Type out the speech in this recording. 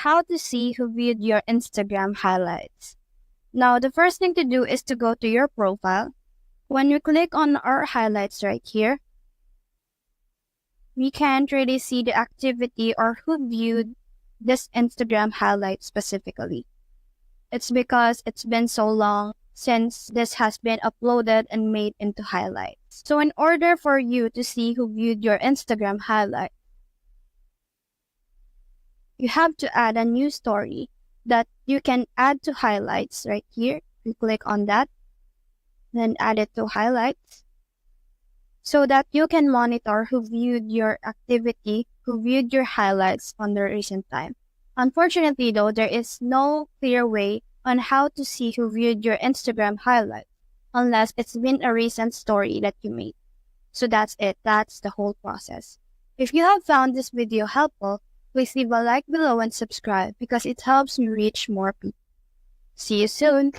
how to see who viewed your Instagram highlights. Now, the first thing to do is to go to your profile. When you click on our highlights right here, we can't really see the activity or who viewed this Instagram highlight specifically. It's because it's been so long since this has been uploaded and made into highlights. So in order for you to see who viewed your Instagram highlight, you have to add a new story that you can add to highlights right here. You click on that, then add it to highlights so that you can monitor who viewed your activity, who viewed your highlights on the recent time. Unfortunately though, there is no clear way on how to see who viewed your Instagram highlight unless it's been a recent story that you made. So that's it. That's the whole process. If you have found this video helpful, please leave a like below and subscribe because it helps me reach more people. See you soon!